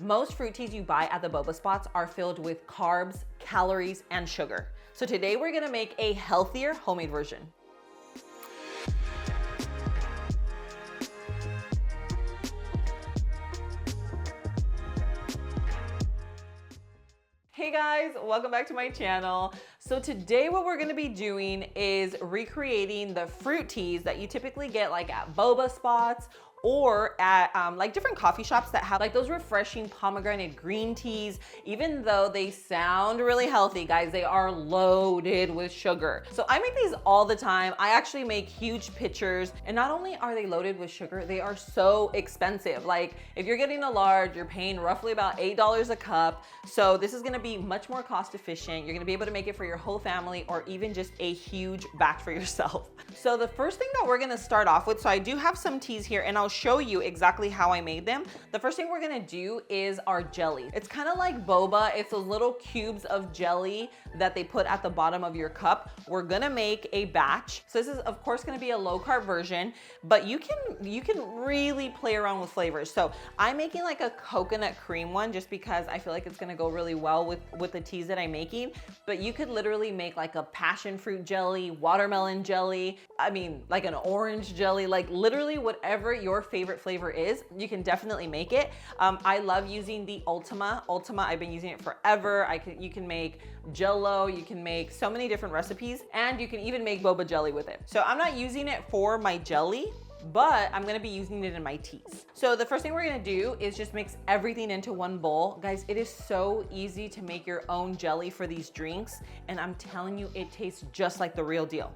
Most fruit teas you buy at the Boba spots are filled with carbs, calories, and sugar. So today we're gonna make a healthier homemade version. Hey guys, welcome back to my channel. So today what we're gonna be doing is recreating the fruit teas that you typically get like at Boba spots or at like different coffee shops that have like those refreshing pomegranate green teas. Even though they sound really healthy, guys, they are loaded with sugar. So I make these all the time. I actually make huge pitchers, and not only are they loaded with sugar, they are so expensive. Like if you're getting a large, you're paying roughly about $8 a cup. So this is gonna be much more cost efficient. You're gonna be able to make it for your whole family or even just a huge batch for yourself. So the first thing that we're gonna start off with, so I do have some teas here and I'll show you exactly how I made them. The first thing we're gonna do is our jelly. It's kind of like boba. It's those little cubes of jelly that they put at the bottom of your cup. We're gonna make a batch. So this is of course gonna be a low carb version, but you can really play around with flavors. So I'm making like a coconut cream one just because I feel like it's gonna go really well with the teas that I'm making. But you could literally make like a passion fruit jelly, watermelon jelly, I mean like an orange jelly, like literally whatever your favorite flavor is, you can definitely make it. I love using the Ultima. I've been using it forever. You can make Jello, you can make so many different recipes, and you can even make boba jelly with it. So I'm not using it for my jelly, but I'm gonna be using it in my teas. So the first thing we're gonna do is just mix everything into one bowl. Guys, it is so easy to make your own jelly for these drinks, and I'm telling you, it tastes just like the real deal.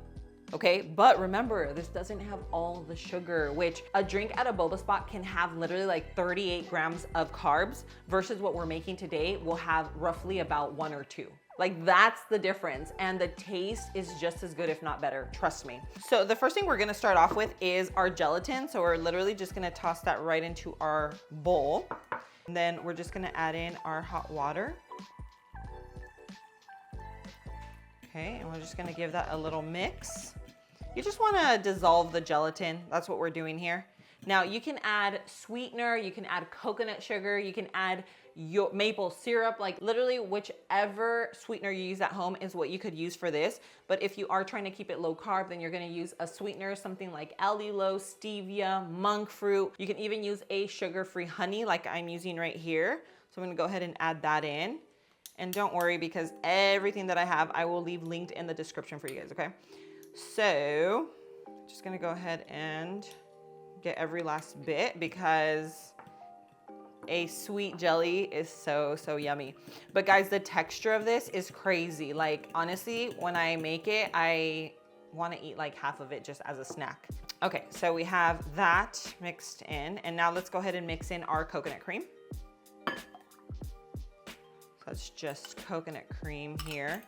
Okay, but remember, this doesn't have all the sugar, which a drink at a boba spot can have literally like 38 grams of carbs versus what we're making today will have roughly about 1 or 2. Like that's the difference, and the taste is just as good, if not better, trust me. So the first thing we're gonna start off with is our gelatin. So we're literally just gonna toss that right into our bowl. And then we're just gonna add in our hot water. Okay, and we're just gonna give that a little mix. You just wanna dissolve the gelatin. That's what we're doing here. Now you can add sweetener, you can add coconut sugar, you can add your maple syrup, like literally whichever sweetener you use at home is what you could use for this. But if you are trying to keep it low carb, then you're gonna use a sweetener, something like allulose, stevia, monk fruit. You can even use a sugar-free honey like I'm using right here. So I'm gonna go ahead and add that in. And don't worry, because everything that I have, I will leave linked in the description for you guys, okay? So, just gonna go ahead and get every last bit because a sweet jelly is so yummy. But guys, the texture of this is crazy. Like, honestly, when I make it, I wanna eat like half of it just as a snack. Okay, so we have that mixed in, and now let's go ahead and mix in our coconut cream. That's just coconut cream here.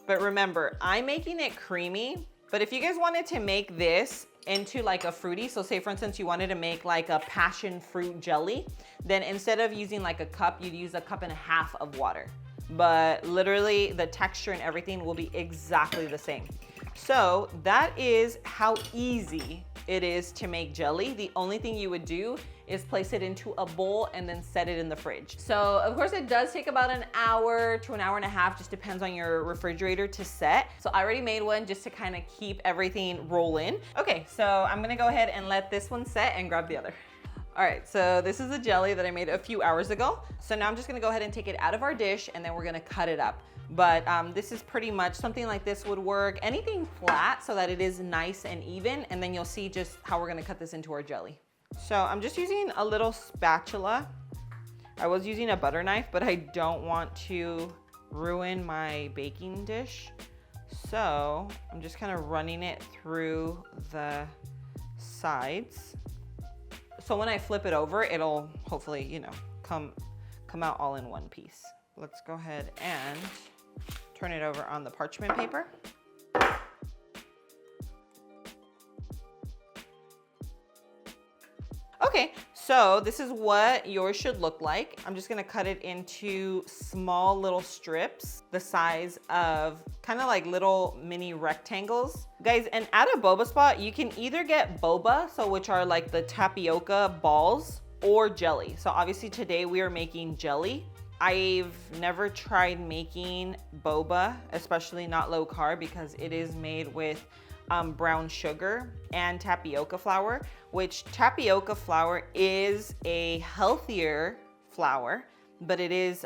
But remember, I'm making it creamy, but if you guys wanted to make this into like a fruity, so say for instance, you wanted to make like a passion fruit jelly, then instead of using like a cup, you'd use 1.5 cups of water. But literally the texture and everything will be exactly the same. So that is how easy it is to make jelly. The only thing you would do is place it into a bowl and then set it in the fridge. So of course it does take about an hour to an hour and a half, just depends on your refrigerator to set. So I already made one just to kind of keep everything rolling. Okay, so I'm gonna go ahead and let this one set and grab the other. All right, so this is a jelly that I made a few hours ago. So now I'm just gonna go ahead and take it out of our dish and then we're gonna cut it up. But this is pretty much something like this would work. Anything flat so that it is nice and even, and then you'll see just how we're gonna cut this into our jelly. So I'm just using a little spatula. I was using a butter knife, but I don't want to ruin my baking dish. So I'm just kind of running it through the sides. So when I flip it over, it'll hopefully, you know, come out all in one piece. Let's go ahead and turn it over on the parchment paper. Okay, so this is what yours should look like. I'm just gonna cut it into small little strips, the size of kind of like little mini rectangles. Guys, and at a boba spot, you can either get boba, so which are like the tapioca balls, or jelly. So obviously today we are making jelly. I've never tried making boba, especially not low carb, because it is made with brown sugar and tapioca flour, which tapioca flour is a healthier flour, but it is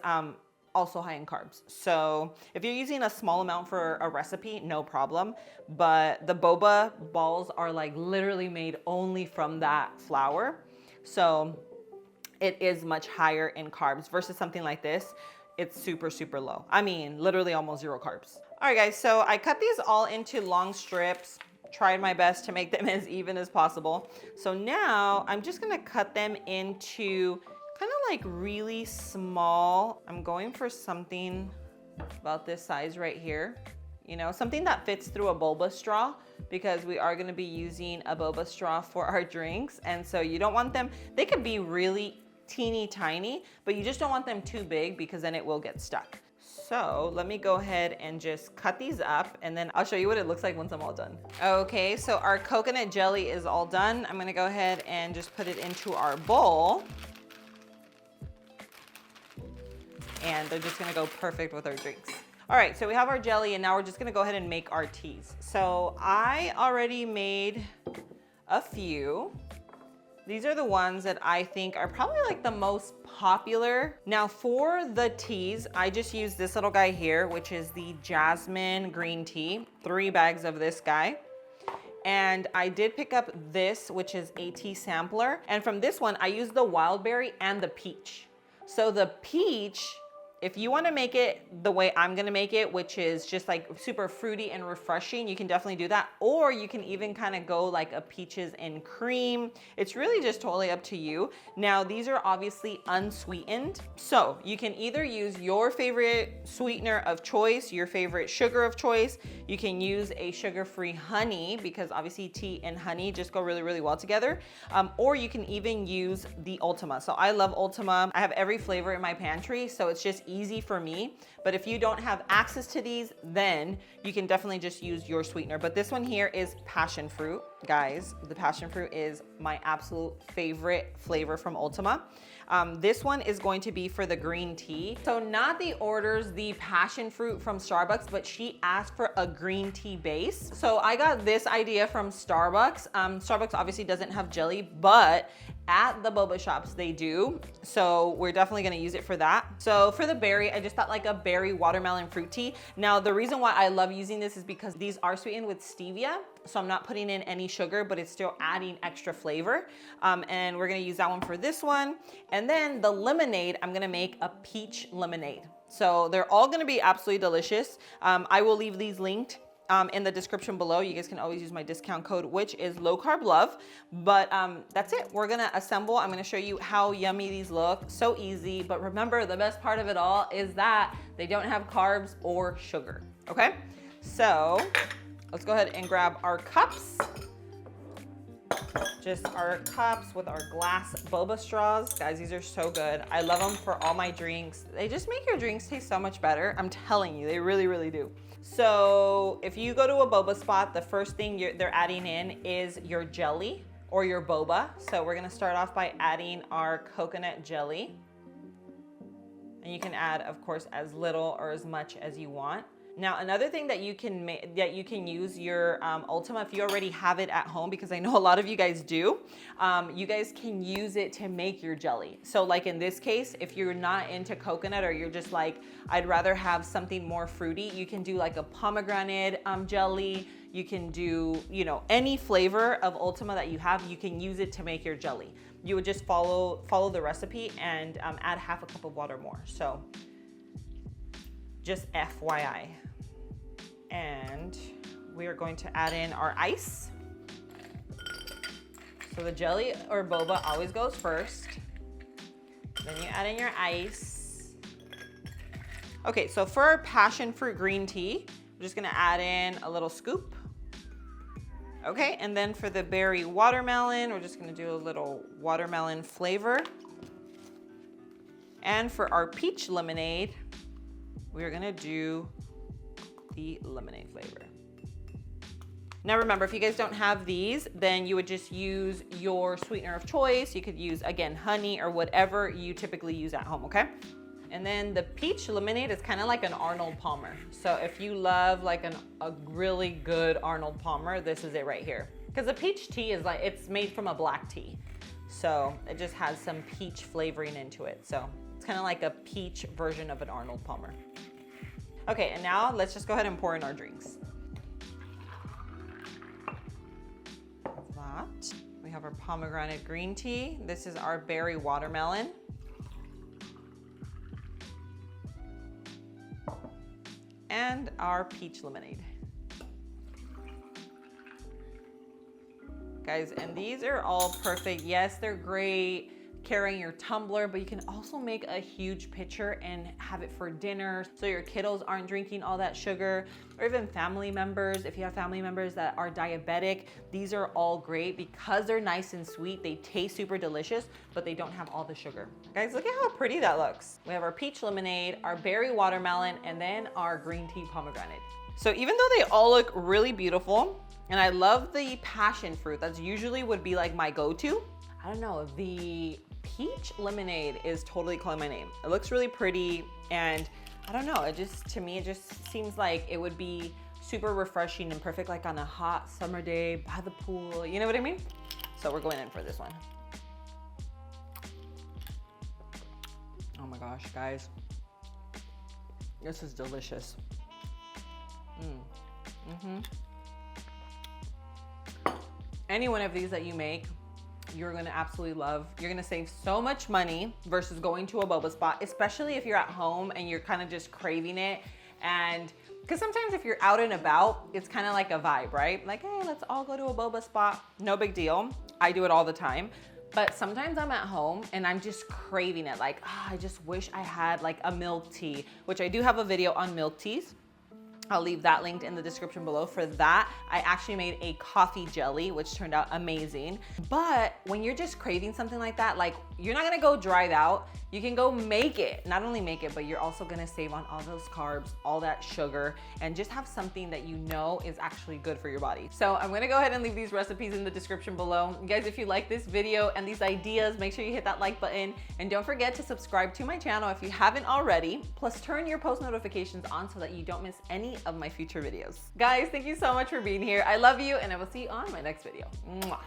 also high in carbs. So if you're using a small amount for a recipe, no problem. But the boba balls are like literally made only from that flour. So it is much higher in carbs versus something like this. It's super, super low. I mean, literally almost 0 carbs. All right, guys, so I cut these all into long strips, tried my best to make them as even as possible. So now I'm just gonna cut them into kind of like really small. I'm going for something about this size right here. You know, something that fits through a boba straw, because we are gonna be using a boba straw for our drinks. And so you don't want them, they could be really teeny tiny, but you just don't want them too big because then it will get stuck. So let me go ahead and just cut these up, and then I'll show you what it looks like once I'm all done. Okay, so our coconut jelly is all done. I'm gonna go ahead and just put it into our bowl. And they're just gonna go perfect with our drinks. All right, so we have our jelly, and now we're just gonna go ahead and make our teas. So I already made a few. These are the ones that I think are probably like the most popular. Now for the teas, I just use this little guy here, which is the jasmine green tea, 3 bags of this guy. And I did pick up this, which is a tea sampler. And from this one, I use the wild berry and the peach. So the peach, if you want to make it the way I'm going to make it, which is just like super fruity and refreshing, you can definitely do that. Or you can even kind of go like a peaches and cream. It's really just totally up to you. Now, these are obviously unsweetened. So you can either use your favorite sweetener of choice, your favorite sugar of choice. You can use a sugar-free honey, because obviously tea and honey just go really, really well together. Or you can even use the Ultima. So I love Ultima. I have every flavor in my pantry, so it's just easy for me. But if you don't have access to these, then you can definitely just use your sweetener. But this one here is passion fruit. Guys, the passion fruit is my absolute favorite flavor from Ultima. This one is going to be for the green tea. So Nati orders the passion fruit from Starbucks, but she asked for a green tea base. So I got this idea from Starbucks. Starbucks obviously doesn't have jelly, but at the boba shops they do. So we're definitely gonna use it for that. So for the berry, I just thought like a berry watermelon fruit tea. Now the reason why I love using this is because these are sweetened with stevia. So I'm not putting in any sugar, but it's still adding extra flavor. And we're gonna use that one for this one. And then the lemonade, I'm gonna make a peach lemonade. So they're all gonna be absolutely delicious. I will leave these linked in the description below. You guys can always use my discount code, which is low carb love. But that's it. We're gonna assemble. I'm gonna show you how yummy these look. So easy. But remember, the best part of it all is that they don't have carbs or sugar. Okay? So let's go ahead and grab our cups. Just our cups with our glass boba straws. Guys, these are so good. I love them for all my drinks. They just make your drinks taste so much better. I'm telling you, they really, really do. So if you go to a boba spot, the first thing they're adding in is your jelly or your boba. So we're gonna start off by adding our coconut jelly. And you can add, of course, as little or as much as you want. Now, another thing that you can use your Ultima, if you already have it at home, because I know a lot of you guys do, you guys can use it to make your jelly. So like in this case, if you're not into coconut or you're just like, I'd rather have something more fruity, you can do like a pomegranate jelly. You can do, you know, any flavor of Ultima that you have, you can use it to make your jelly. You would just follow the recipe and add half a cup of water more. So just FYI. And we are going to add in our ice. So the jelly or boba always goes first. Then you add in your ice. Okay, so for our passion fruit green tea, we're just gonna add in a little scoop. Okay, and then for the berry watermelon, we're just gonna do a little watermelon flavor. And for our peach lemonade, we're gonna do the lemonade flavor. Now remember, if you guys don't have these, then you would just use your sweetener of choice. You could use, again, honey or whatever you typically use at home, okay? And then the peach lemonade is kind of like an Arnold Palmer. So if you love like a really good Arnold Palmer, this is it right here. Because the peach tea is like, it's made from a black tea. So it just has some peach flavoring into it. So it's kind of like a peach version of an Arnold Palmer. Okay, and now let's just go ahead and pour in our drinks. That. We have our pomegranate green tea. This is our berry watermelon. And our peach lemonade. Guys, and these are all perfect. Yes, they're great carrying your tumbler, but you can also make a huge pitcher and have it for dinner so your kiddos aren't drinking all that sugar, or even family members. If you have family members that are diabetic, these are all great because they're nice and sweet. They taste super delicious, but they don't have all the sugar. Guys, look at how pretty that looks. We have our peach lemonade, our berry watermelon, and then our green tea pomegranate. So even though they all look really beautiful, and I love the passion fruit, that's usually would be like my go-to. I don't know, the peach lemonade is totally calling my name. It looks really pretty, and I don't know, it just, to me, it just seems like it would be super refreshing and perfect like on a hot summer day by the pool, you know what I mean? So we're going in for this one. Oh my gosh, guys. This is delicious. Any one of these that you make, you're gonna absolutely love. You're gonna save so much money versus going to a boba spot, especially if you're at home and you're kind of just craving it. And because sometimes if you're out and about, it's kind of like a vibe, right? Like, hey, let's all go to a boba spot. No big deal. I do it all the time. But sometimes I'm at home and I'm just craving it. Like, I just wish I had like a milk tea, which I do have a video on milk teas. I'll leave that linked in the description below. For that, I actually made a coffee jelly, which turned out amazing. But when you're just craving something like that, like you're not gonna go drive out, you can go make it. Not only make it, but you're also gonna save on all those carbs, all that sugar, and just have something that you know is actually good for your body. So I'm gonna go ahead and leave these recipes in the description below. Guys, if you like this video and these ideas, make sure you hit that like button, and don't forget to subscribe to my channel if you haven't already, plus turn your post notifications on so that you don't miss any of my future videos. Guys, thank you so much for being here. I love you, and I will see you on my next video. Mwah.